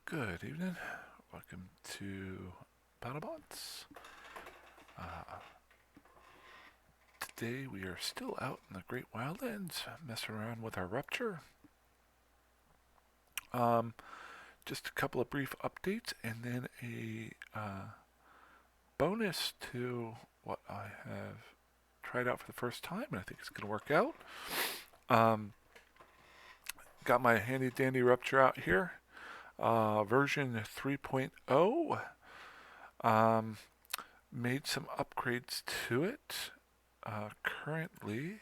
Good evening. Welcome to BattleBots. Uh, Today we are still out in the Great Wildlands, messing around with our Rupture. Um, just a couple of brief updates, and then a bonus to what I have tried out for the first time, and I think it's going to work out. Um, got my handy dandy Rupture out here, version 3.0. Um, Made some upgrades to it. Currently,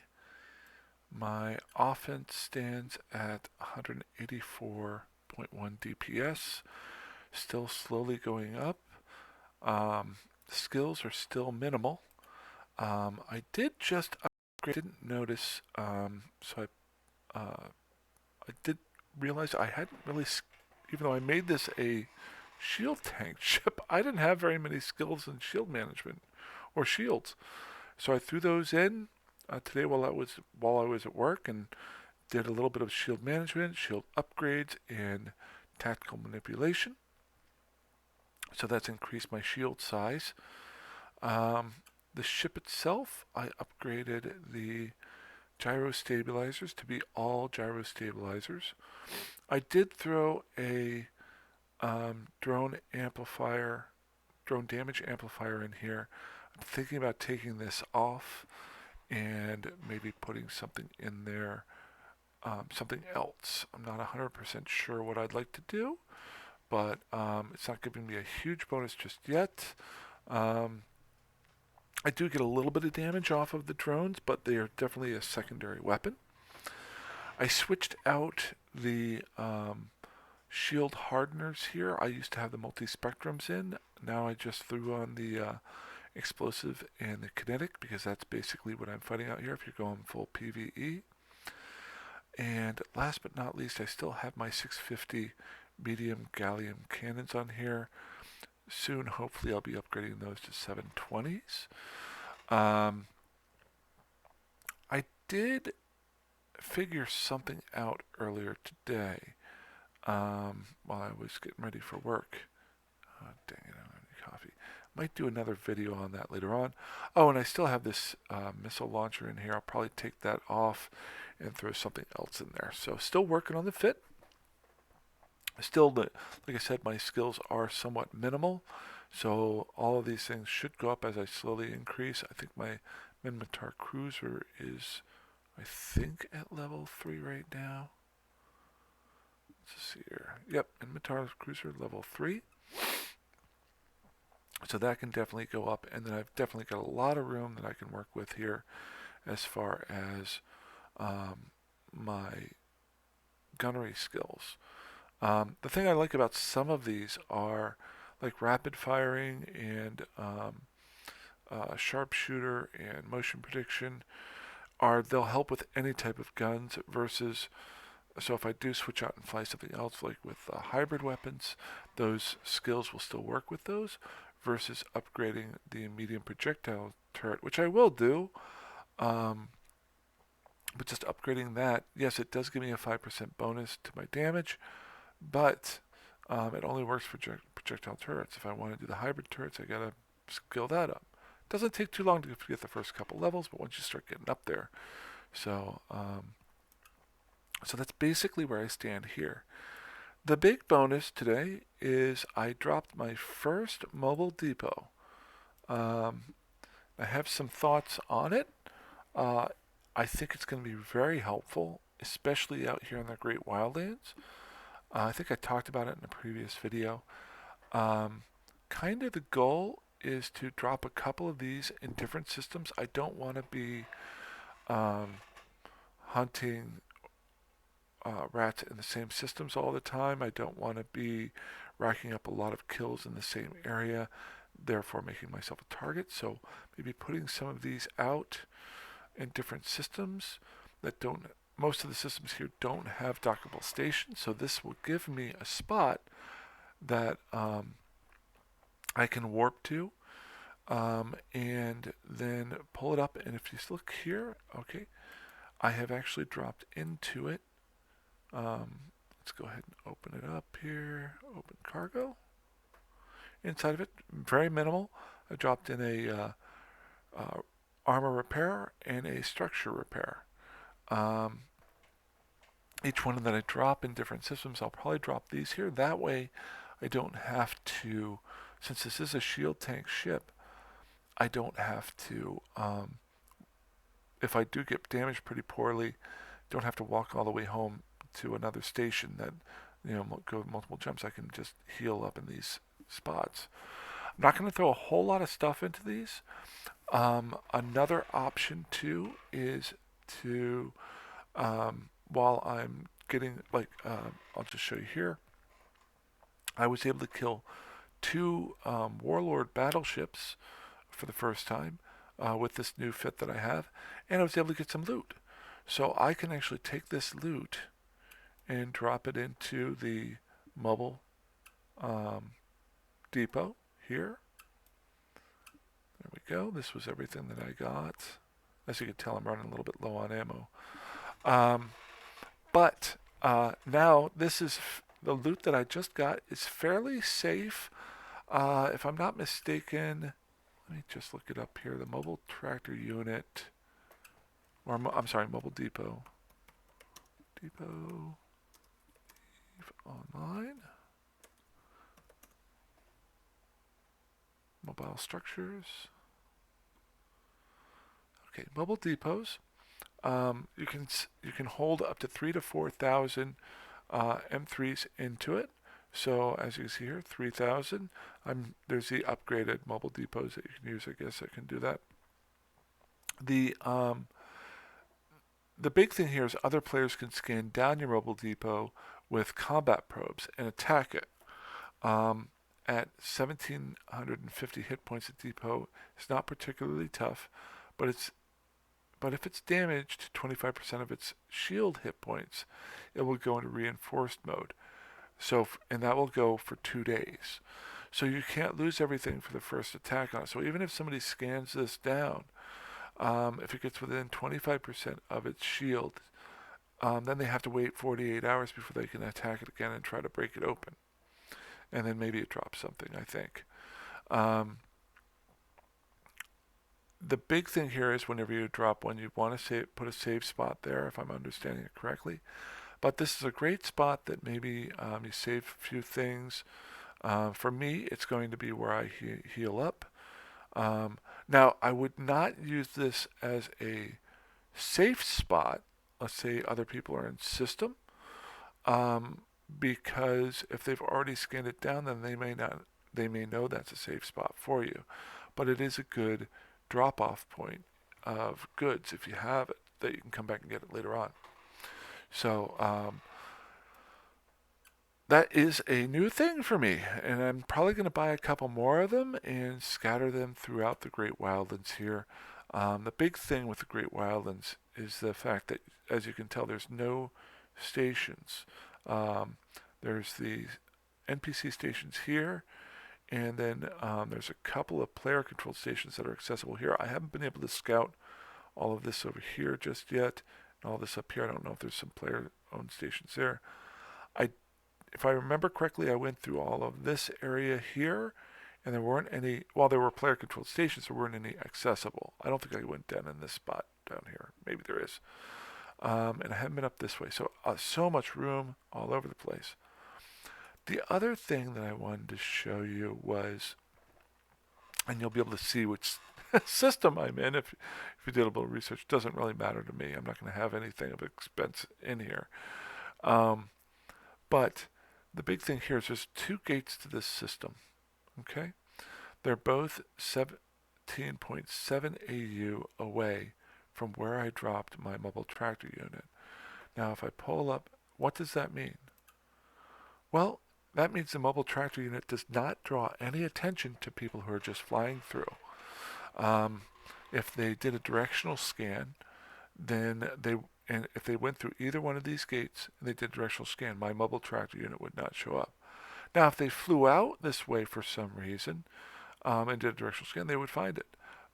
my offense stands at 184.1 DPS, still slowly going up. Skills are still minimal. I did just upgrade, didn't notice, I did realize I hadn't really, even though I made this a shield tank ship, I didn't have very many skills in shield management or shields. So I threw those in today while I was at work and did a little bit of shield management, shield upgrades, and tactical manipulation. So that's increased my shield size. The ship itself, I upgraded the gyro stabilizers to be all gyro stabilizers. I did throw a drone damage amplifier in here. I'm thinking about taking this off and maybe putting something in there, something else. I'm not 100% sure what I'd like to do, but it's not giving me a huge bonus just yet. Um, I do get a little bit of damage off of the drones, but they are definitely a secondary weapon. I switched out the shield hardeners here. I used to have the multi-spectrums in. Now I just threw on the explosive and the kinetic because that's basically what I'm fighting out here if you're going full PvE. And last but not least, I still have my 650 medium gallium cannons on here. Soon, hopefully, I'll be upgrading those to 720s. I did figure something out earlier today while I was getting ready for work. Dang it, I don't have any coffee. Might do another video on that later on. Oh, and I still have this missile launcher in here. I'll probably take that off and throw something else in there. So still working on the fit. Still, like I said, my skills are somewhat minimal. So all of these things should go up as I slowly increase. I think my Minmatar Cruiser is, I think, at level 3 right now. Let's see here. Yep, Minmatar Cruiser level 3. So that can definitely go up, and then I've definitely got a lot of room that I can work with here as far as my gunnery skills. The thing I like about some of these are like rapid firing and sharpshooter and motion prediction they'll help with any type of guns versus so if I do switch out and fly something else like with hybrid weapons, those skills will still work with those versus upgrading the medium projectile turret, which I will do. Um, but just upgrading that, yes, it does give me a 5% bonus to my damage, but it only works for projectile turrets. If I want to do the hybrid turrets, I gotta skill that up. Doesn't take too long to get the first couple levels, but once you start getting up there, so so that's basically where I stand here. The big bonus today is I dropped my first mobile depot. Um, I have some thoughts on it. Uh, I think it's going to be very helpful, especially out here in the Great Wildlands. I think I talked about it in a previous video. Um, Kind of the goal is to drop a couple of these in different systems. I don't want to be um, hunting rats in the same systems all the time. I don't want to be racking up a lot of kills in the same area, therefore making myself a target. So maybe putting some of these out in different systems that don't. Most of the systems here don't have dockable stations, so this will give me a spot that I can warp to and then pull it up. And if you look here, okay, I have actually dropped into it. Um, Let's go ahead and open it up here. Open cargo. Inside of it, very minimal. I dropped in a armor repair and a structure repair. Each one that I drop in different systems, I'll probably drop these here. That way I don't have to, since this is a shield tank ship, I don't have to, if I do get damaged pretty poorly, don't have to walk all the way home to another station that, go multiple jumps. I can just heal up in these spots. I'm not going to throw a whole lot of stuff into these. Another option too is to, while I'm getting, I'll just show you here, I was able to kill 2 Warlord battleships for the first time with this new fit that I have, and I was able to get some loot. So I can actually take this loot and drop it into the mobile depot here. There we go. This was everything that I got. As you can tell, I'm running a little bit low on ammo. But now this is the loot that I just got is fairly safe. If I'm not mistaken, let me just look it up here. The mobile tractor unit, or I'm sorry, mobile depot. Depot online. Mobile structures. Okay, mobile depots. You can hold up to 3,000 to 4,000 M3s into it. So as you can see here, 3,000. There's the upgraded mobile depots that you can use. I guess I can do that. The big thing here is other players can scan down your mobile depot with combat probes and attack it. At 1,750 hit points at depot, it's not particularly tough, but if it's damaged 25% of its shield hit points, it will go into reinforced mode. And that will go for 2 days. So you can't lose everything for the first attack on it. So even if somebody scans this down, if it gets within 25% of its shield, then they have to wait 48 hours before they can attack it again and try to break it open. And then maybe it drops something, I think. The big thing here is whenever you drop one, you want to put a save spot there, if I'm understanding it correctly. But this is a great spot that maybe you save a few things. For me, it's going to be where I heal up. Now, I would not use this as a safe spot. Let's say other people are in system. Because if they've already scanned it down, then they may know that's a safe spot for you. But it is a good drop-off point of goods if you have it, that you can come back and get it later on. So that is a new thing for me, and I'm probably going to buy a couple more of them and scatter them throughout the Great Wildlands here. The big thing with the Great Wildlands is the fact that, as you can tell, there's no stations. There's the NPC stations here, and then there's a couple of player-controlled stations that are accessible here. I haven't been able to scout all of this over here just yet, and all this up here. I don't know if there's some player-owned stations there. If I remember correctly, I went through all of this area here, and there weren't any, while there were player-controlled stations, there weren't any accessible. I don't think I went down in this spot down here. Maybe there is. And I haven't been up this way. So much room all over the place. The other thing that I wanted to show you was, and you'll be able to see which system I'm in if you did a little research. It doesn't really matter to me. I'm not going to have anything of expense in here. But the big thing here is there's 2 gates to this system. Okay? They're both 17.7 AU away from where I dropped my mobile tractor unit. Now, if I pull up, what does that mean? Well, that means the mobile tractor unit does not draw any attention to people who are just flying through. If they did a directional scan, then if they went through either one of these gates and they did a directional scan, my mobile tractor unit would not show up. Now, if they flew out this way for some reason and did a directional scan, they would find it.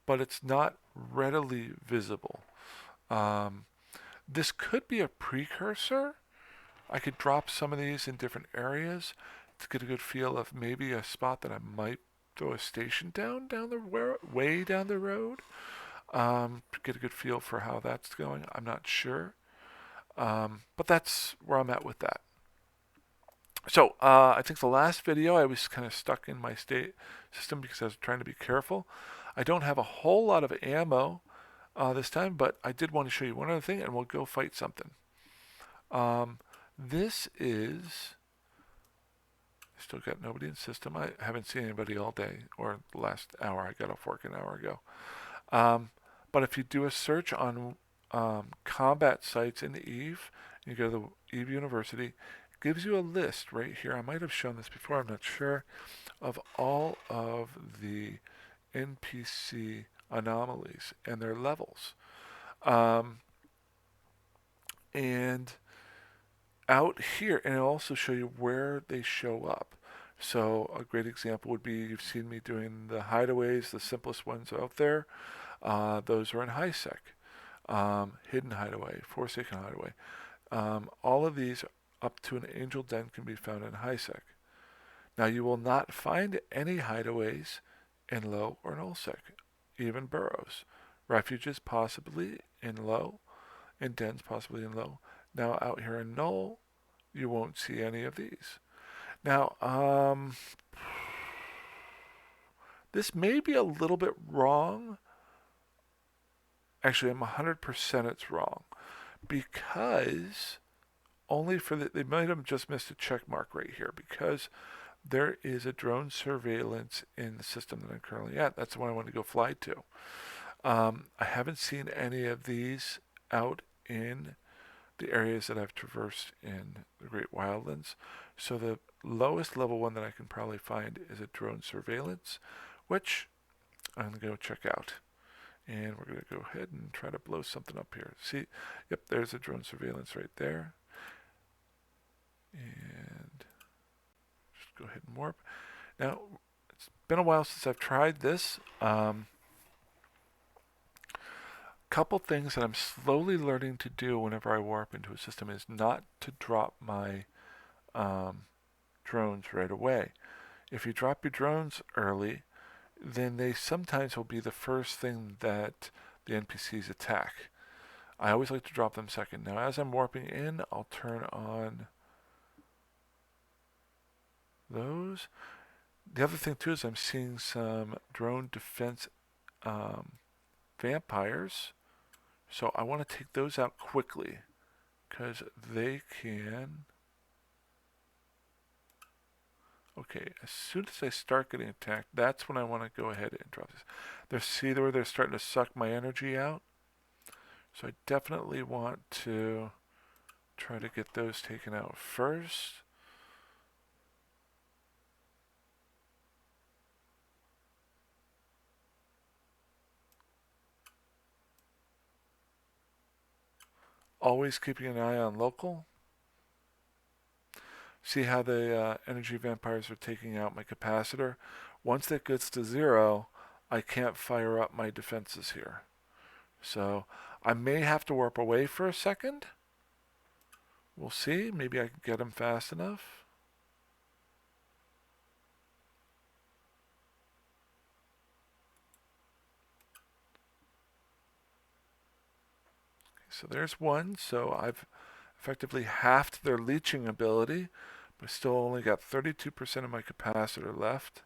But it's not readily visible. This could be a precursor I could drop some of these in different areas to get a good feel of maybe a spot that I might throw a station down the way down the road. To get a good feel for how that's going. I'm not sure, but that's where I'm at with that. So I think the last video I was kind of stuck in my state system because I was trying to be careful. I don't have a whole lot of ammo this time, but I did want to show you one other thing, and we'll go fight something. This is. I still got nobody in system. I haven't seen anybody all day, or the last hour. I got off work an hour ago. But if you do a search on combat sites in EVE, you go to the EVE University, it gives you a list right here. I might have shown this before, I'm not sure, of all of the NPC anomalies and their levels. And out here, and it'll also show you where they show up. So a great example would be, you've seen me doing the hideaways, the simplest ones out there. Those are in HiSec. Hidden Hideaway, Forsaken Hideaway. All of these up to an Angel Den can be found in HiSec. Now you will not find any hideaways in low or nullsec, even burrows. Refuges possibly in low, and dens possibly in low. Now out here in null, you won't see any of these. Now, this may be a little bit wrong. Actually, I'm 100% it's wrong, because only for they might have just missed a check mark right here, because there is a drone surveillance in the system that I'm currently at. That's the one I want to go fly to. I haven't seen any of these out in the areas that I've traversed in the Great Wildlands. So the lowest level one that I can probably find is a drone surveillance, which I'm going to go check out. And we're going to go ahead and try to blow something up here. See, yep, there's a drone surveillance right there. And just go ahead and warp. Now, it's been a while since I've tried this. Couple things that I'm slowly learning to do whenever I warp into a system is not to drop my drones right away. If you drop your drones early, then they sometimes will be the first thing that the NPCs attack. I always like to drop them second. Now, as I'm warping in, I'll turn on those. The other thing too is I'm seeing some drone defense vampires. So I want to take those out quickly, because they can... Okay, as soon as I start getting attacked, that's when I want to go ahead and drop this. See where they're starting to suck my energy out? So I definitely want to try to get those taken out first. Always keeping an eye on local. See how the energy vampires are taking out my capacitor? Once that gets to 0, I can't fire up my defenses here. So I may have to warp away for a second. We'll see. Maybe I can get them fast enough. So there's one. So I've effectively halved their leeching ability, but still only got 32% of my capacitor left.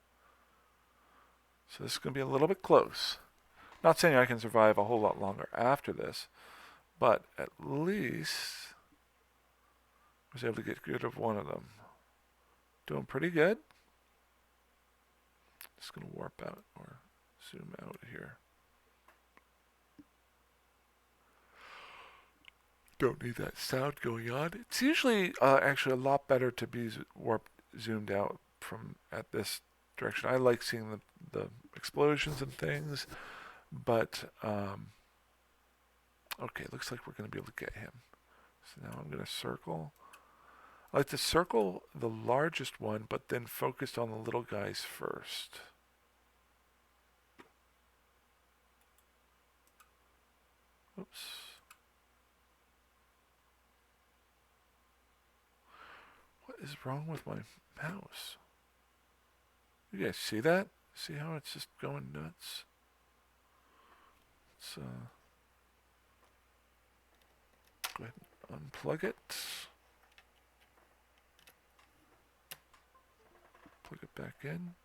So this is going to be a little bit close. Not saying I can survive a whole lot longer after this, but at least I was able to get rid of one of them. Doing pretty good. Just going to warp out or zoom out here. Don't need that sound going on. It's usually actually a lot better to be warp zoomed out from at this direction. I like seeing the explosions and things, but okay, looks like we're going to be able to get him. So now I'm going to circle. I like to circle the largest one, but then focus on the little guys first. Oops. is wrong with my mouse? You guys see that? See how it's just going nuts? Let's go ahead and unplug it. Plug it back in.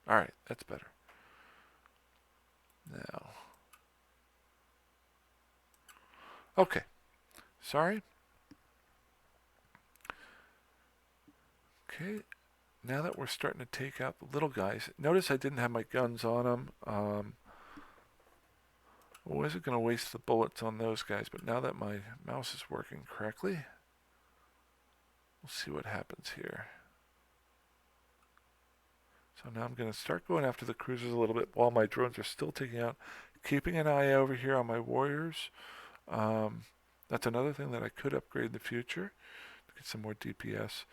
Alright, that's better. Now. Okay. Sorry. Okay. Now that we're starting to take out the little guys, notice I didn't have my guns on them. I wasn't going to waste the bullets on those guys, but now that my mouse is working correctly, we'll see what happens here. So now I'm going to start going after the cruisers a little bit while my drones are still taking out, keeping an eye over here on my warriors. That's another thing that I could upgrade in the future to get some more DPS.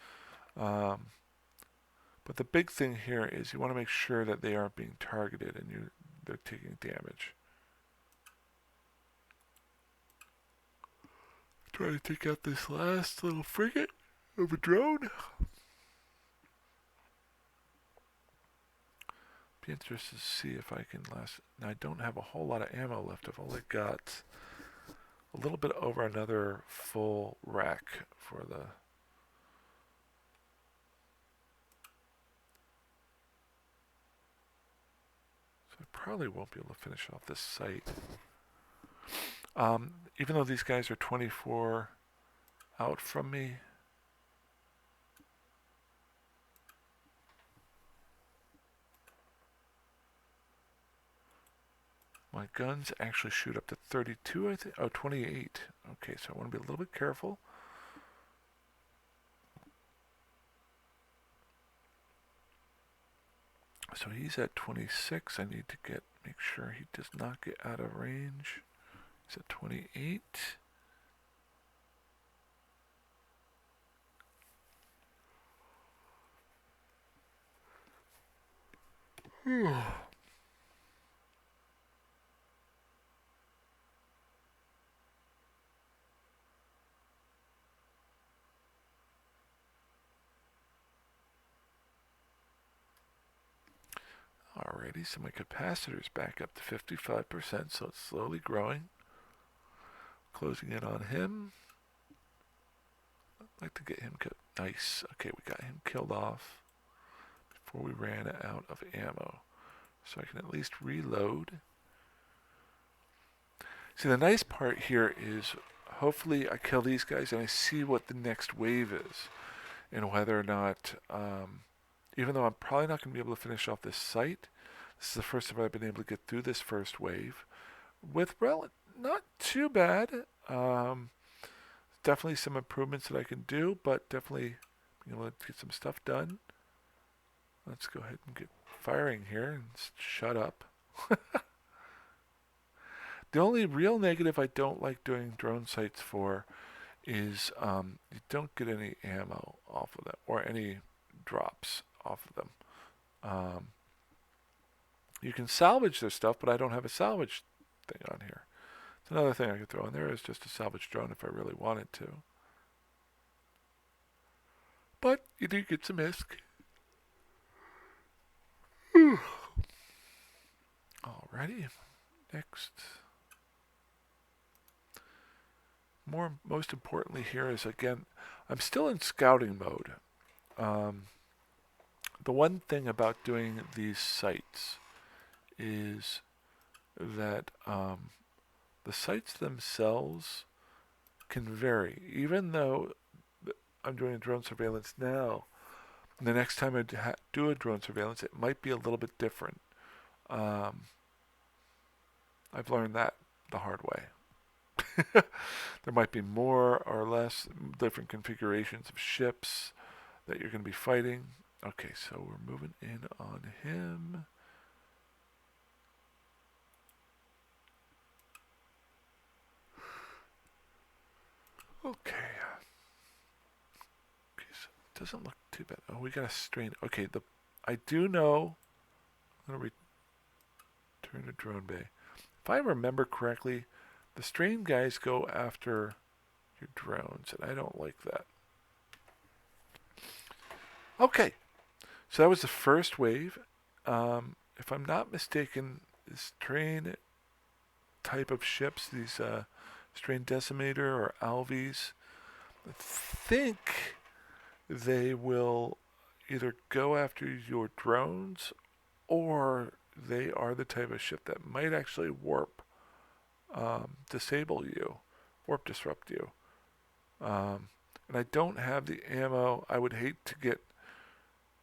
But the big thing here is you want to make sure that they aren't being targeted and they're taking damage. Try to take out this last little frigate of a drone. Be interested to see if I can last. Now I don't have a whole lot of ammo left. I've only got a little bit over another full rack for the. So I probably won't be able to finish off this site. Even though these guys are 24 out from me. My guns actually shoot up to 32, I think. Oh, 28. Okay, so I want to be a little bit careful. So he's at 26. I need to make sure he does not get out of range. He's at 28. Alrighty, so my capacitor's back up to 55%, so it's slowly growing. Closing in on him. I'd like to get him killed. Nice. Okay, we got him killed off before we ran out of ammo. So I can at least reload. See, the nice part here is hopefully I kill these guys and I see what the next wave is. And whether or not, even though I'm probably not going to be able to finish off this site, this is the first time I've been able to get through this first wave with not too bad. Definitely some improvements that I can do, but definitely being able to get some stuff done. Let's go ahead and get firing here and shut up. The only real negative I don't like doing drone sites for is you don't get any ammo off of them or any drops off of them. You can salvage their stuff, but I don't have a salvage thing on here. It's another thing I could throw in there is just a salvage drone if I really wanted to. But you do get some ISK. Alrighty, next. Most importantly here is, again, I'm still in scouting mode. The one thing about doing these sites is that the sites themselves can vary. Even though I'm doing drone surveillance now, the next time I do a drone surveillance, it might be a little bit different. I've learned that the hard way. There might be more or less different configurations of ships that you're going to be fighting. Okay, so we're moving in on him. Okay. So it doesn't look too bad. Oh, we got a strain. Okay, I do know. I'm going to return to drone bay. If I remember correctly, the strain guys go after your drones, and I don't like that. Okay, so that was the first wave. If I'm not mistaken, this train type of ships, these strain decimator or alvies, I think they will either go after your drones or they are the type of ship that might actually warp, disable you, warp disrupt you. And I don't have the ammo. I would hate to get.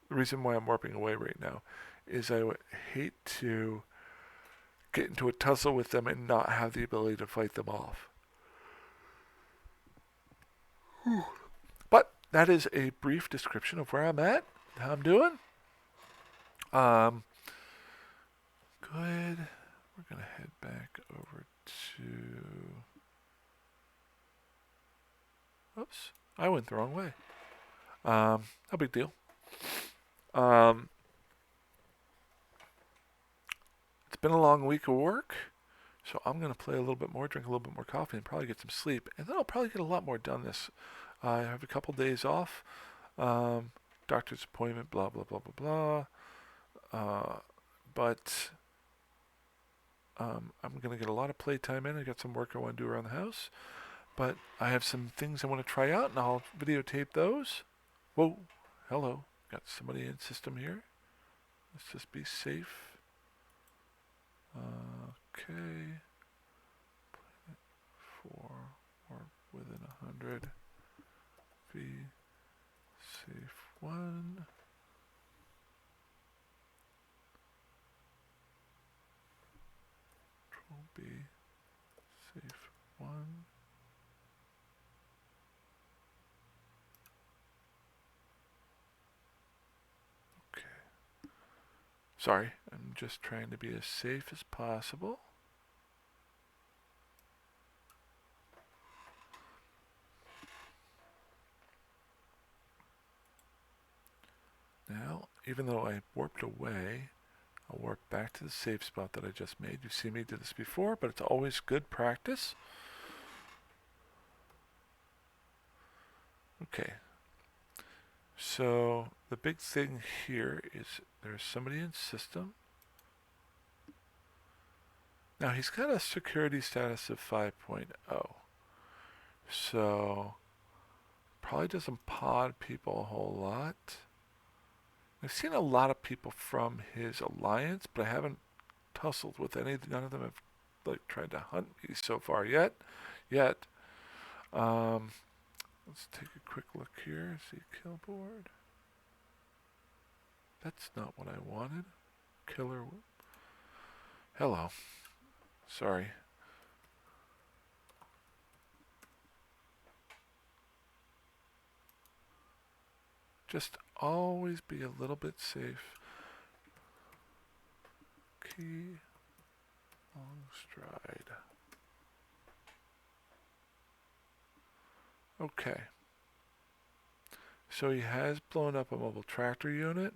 The reason why I'm warping away right now is I would hate to get into a tussle with them and not have the ability to fight them off. But that is a brief description of where I'm at, how I'm doing. Um, good. We're gonna head back over to. Oops, I went the wrong way. No big deal. It's been a long week of work, so I'm gonna play a little bit more, drink a little bit more coffee, and probably get some sleep, and then I'll probably get a lot more done this. I have a couple days off. Doctor's appointment, blah blah blah blah blah. But I'm gonna get a lot of playtime in. I got some work I want to do around the house, but I have some things I want to try out, and I'll videotape those. Whoa, hello, got somebody in system here. Let's just be safe. Okay, 4 or within 100. Be safe 1. Control B, safe 1. Okay. Sorry, I'm just trying to be as safe as possible. Now, even though I warped away, I'll warp back to the safe spot that I just made. You've seen me do this before, but it's always good practice. Okay. So the big thing here is there's somebody in system. Now he's got a security status of 5.0. So probably doesn't pod people a whole lot. I've seen a lot of people from his alliance, but I haven't tussled with any. None of them have like tried to hunt me so far yet. Let's take a quick look here. See kill board. That's not what I wanted. Killer. Hello. Sorry. Just always be a little bit safe. Key. Long stride. Okay. So he has blown up a mobile tractor unit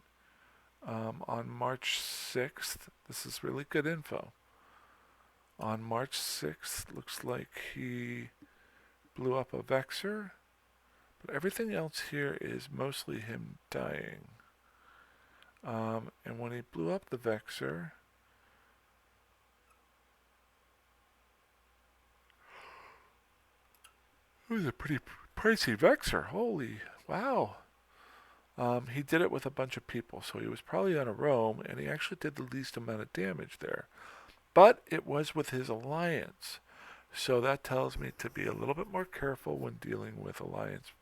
on March 6th. This is really good info. On March 6th, looks like he blew up a Vexor, but everything else here is mostly him dying. And when he blew up the Vexor, it was a pretty pricey Vexor. Holy wow. He did it with a bunch of people, so he was probably on a roam, and he actually did the least amount of damage there. But it was with his alliance, so that tells me to be a little bit more careful when dealing with alliance,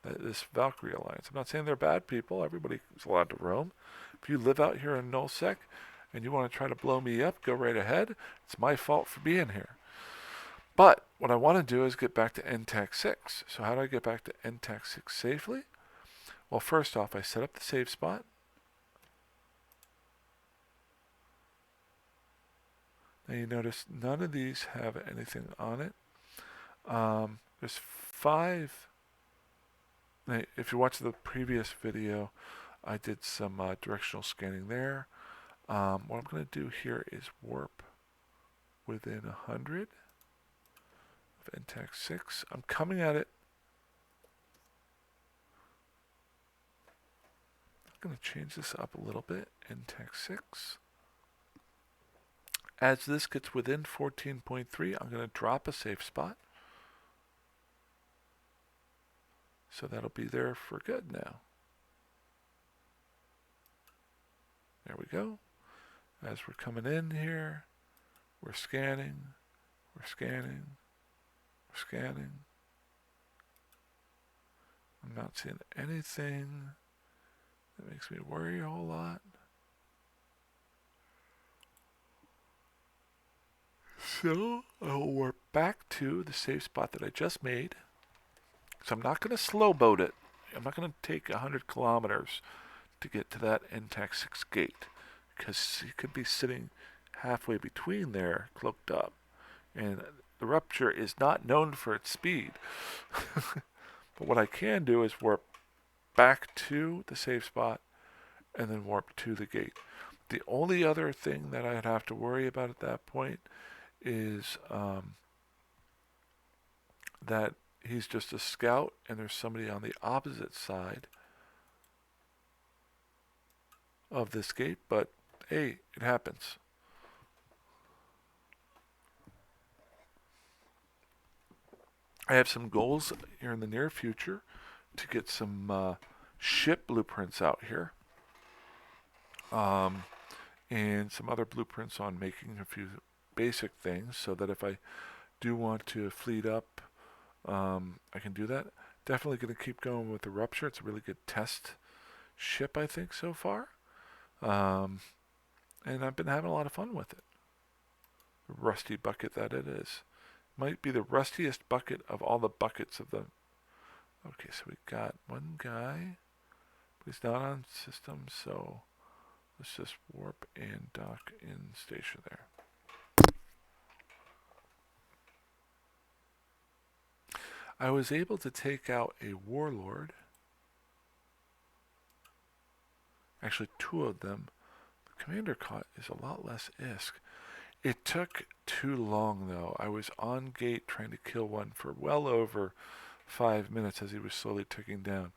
this Valkyrie alliance. I'm not saying they're bad people. Everybody's allowed to roam. If you live out here in Nullsec and you want to try to blow me up, go right ahead. It's my fault for being here. But what I want to do is get back to NTAC 6. So how do I get back to NTAC 6 safely? Well, first off, I set up the save spot. Now you notice none of these have anything on it. There's 5. If you watch the previous video, I did some directional scanning there. What I'm going to do here is warp within 100 of NTAC 6. I'm coming at it. going to change this up a little bit in text 6. As this gets within 14.3, I'm going to drop a safe spot. So that'll be there for good now. There we go. As we're coming in here, we're scanning, we're scanning, we're scanning. I'm not seeing anything that makes me worry a whole lot. So I'll warp back to the safe spot that I just made. So I'm not going to slow boat it. I'm not going to take 100 kilometers to get to that NTAC 6 gate, because he could be sitting halfway between there, cloaked up. And the Rupture is not known for its speed. But what I can do is warp back to the safe spot and then warp to the gate. The only other thing that I'd have to worry about at that point is that he's just a scout and there's somebody on the opposite side of this gate, but hey, it happens. I have some goals here in the near future to get some ship blueprints out here, and some other blueprints on making a few basic things so that if I do want to fleet up, I can do that. Definitely going to keep going with the Rupture. It's a really good test ship, I think, so far. And I've been having a lot of fun with it. The rusty bucket that it is. Might be the rustiest bucket of all the buckets of the... Okay, so we got one guy. He's not on system, so let's just warp and dock in station there. I was able to take out a warlord. Actually, 2 of them. The commander caught is a lot less ISK. It took too long, though. I was on gate trying to kill one for well over 5 minutes as he was slowly ticking down.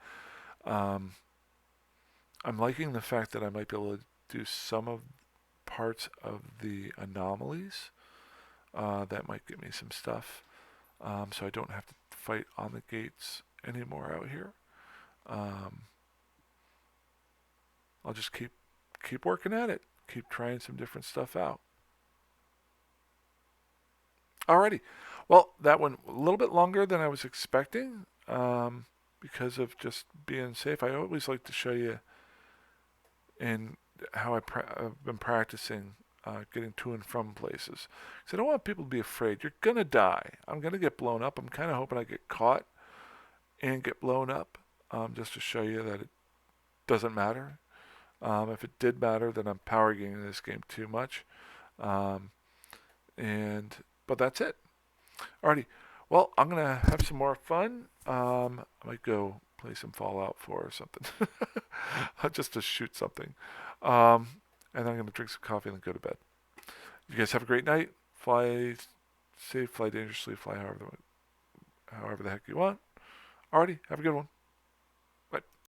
I'm liking the fact that I might be able to do some of parts of the anomalies. That might get me some stuff. So I don't have to fight on the gates anymore out here. I'll just keep working at it. Keep trying some different stuff out. Alrighty. Well, that went a little bit longer than I was expecting because of just being safe. I always like to show you in how I've been practicing getting to and from places. Because I don't want people to be afraid. You're going to die. I'm going to get blown up. I'm kind of hoping I get caught and get blown up just to show you that it doesn't matter. If it did matter, then I'm power gaming this game too much. But that's it. Alrighty. Well, I'm going to have some more fun. I might go play some Fallout 4 or something. Just to shoot something. And then I'm going to drink some coffee and then go to bed. You guys have a great night. Fly safe, fly dangerously, fly however the heck you want. Alrighty. Have a good one.